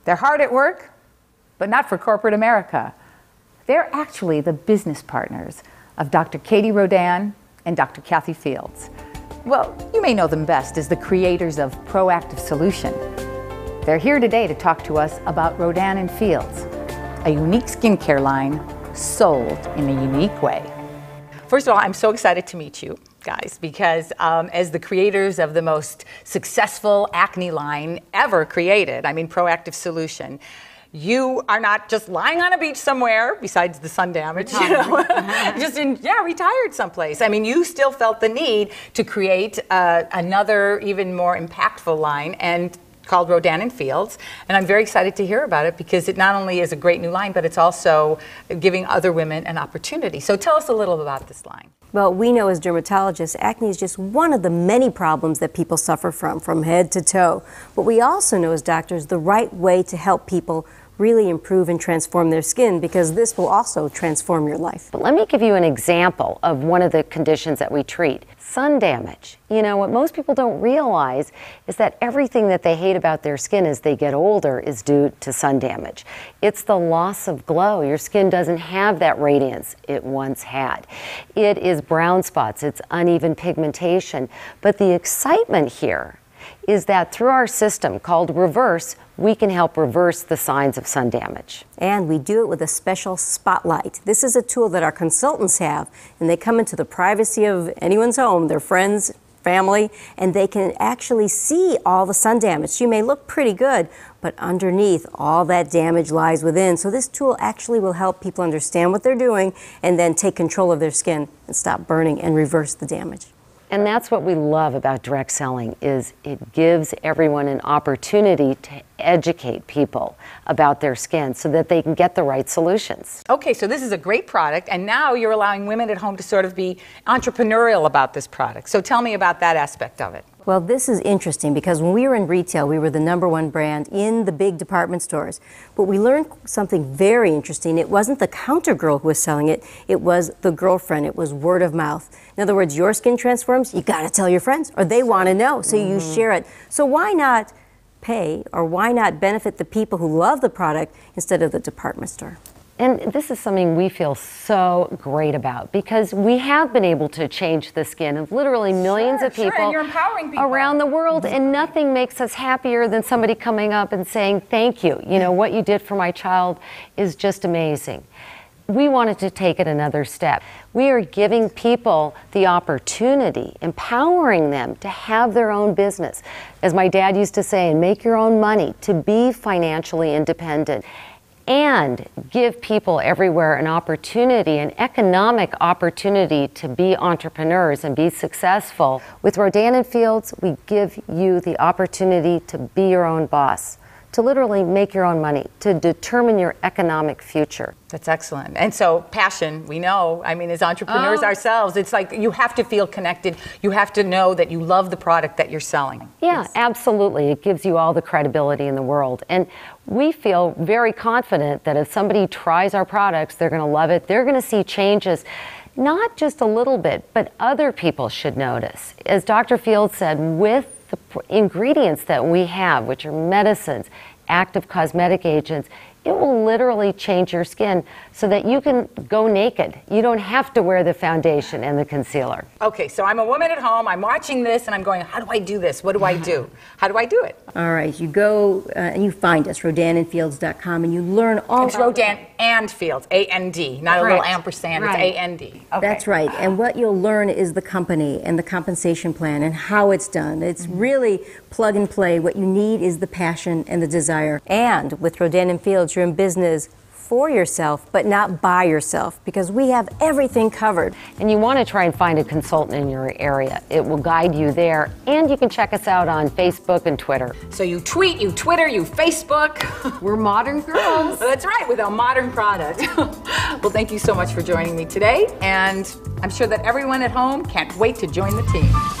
They're hard at work, but not for corporate America. They're actually the business partners of Dr. Katie Rodan and Dr. Kathy Fields. Well, you may know them best as the creators of Proactive Solution. They're here today to talk to us about Rodan and Fields, a unique skincare line sold in a unique way. First of all, I'm so excited to meet you guys because as the creators of the most successful acne line ever created, I mean Proactive Solution, you are not just lying on a beach somewhere, besides the sun damage, retired someplace. I mean, you still felt the need to create another, even more impactful line, and called Rodan and Fields, and I'm very excited to hear about it because it not only is a great new line, but it's also giving other women an opportunity. So tell us a little about this line. Well, we know as dermatologists, acne is just one of the many problems that people suffer from head to toe. But we also know as doctors the right way to help people really improve and transform their skin, because this will also transform your life. But let me give you an example of one of the conditions that we treat. Sun damage. You know, what most people don't realize is that everything that they hate about their skin as they get older is due to sun damage. It's the loss of glow. Your skin doesn't have that radiance it once had. It is brown spots, it's uneven pigmentation. But the excitement here is that through our system called Reverse, we can help reverse the signs of sun damage. And we do it with a special spotlight. This is a tool that our consultants have, and they come into the privacy of anyone's home, their friends, family, and they can actually see all the sun damage. You may look pretty good, but underneath, all that damage lies within. So this tool actually will help people understand what they're doing and then take control of their skin and stop burning and reverse the damage. And that's what we love about direct selling, is it gives everyone an opportunity to educate people about their skin so that they can get the right solutions. Okay, so this is a great product, and now you're allowing women at home to sort of be entrepreneurial about this product. So tell me about that aspect of it. Well, this is interesting because when we were in retail, we were the #1 brand in the big department stores. But we learned something very interesting. It wasn't the counter girl who was selling it, it was the girlfriend. It was word of mouth. In other words, your skin transforms, you gotta tell your friends, or they wanna know, so you share it. So why not pay, or why not benefit the people who love the product instead of the department store? And this is something we feel so great about, because we have been able to change the skin of literally millions of people, and you're empowering people around the world, and nothing makes us happier than somebody coming up and saying, thank you. You know, what you did for my child is just amazing. We wanted to take it another step. We are giving people the opportunity, empowering them to have their own business. As my dad used to say, and make your own money, to be financially independent. And give people everywhere an opportunity, an economic opportunity to be entrepreneurs and be successful. With Rodan and Fields, we give you the opportunity to be your own boss, to literally make your own money, to determine your economic future. That's excellent. And so passion, we know, I mean, as entrepreneurs ourselves, it's like you have to feel connected. You have to know that you love the product that you're selling. Yeah, absolutely. It gives you all the credibility in the world. And we feel very confident that if somebody tries our products, they're going to love it. They're going to see changes, not just a little bit, but other people should notice. As Dr. Fields said, with the ingredients that we have, which are medicines, active cosmetic agents, it will literally change your skin so that you can go naked. You don't have to wear the foundation and the concealer. Okay, so I'm a woman at home, I'm watching this, and I'm going, how do I do this? What do I do? How do I do it? All right, you go and you find us, RodanandFields.com, and you learn all It's Rodan and Fields, A-N-D, not a little ampersand, Right. It's A-N-D. Okay. That's right. And what you'll learn is the company and the compensation plan and how it's done. It's really plug and play. What you need is the passion and the desire. And with Rodan and Fields, you're in business for yourself, but not by yourself, because we have everything covered. And you want to try and find a consultant in your area. It will guide you there, and you can check us out on Facebook and Twitter. So you tweet, you Twitter, you Facebook. We're modern girls. That's right, with a modern product. Well, thank you so much for joining me today, and I'm sure that everyone at home can't wait to join the team.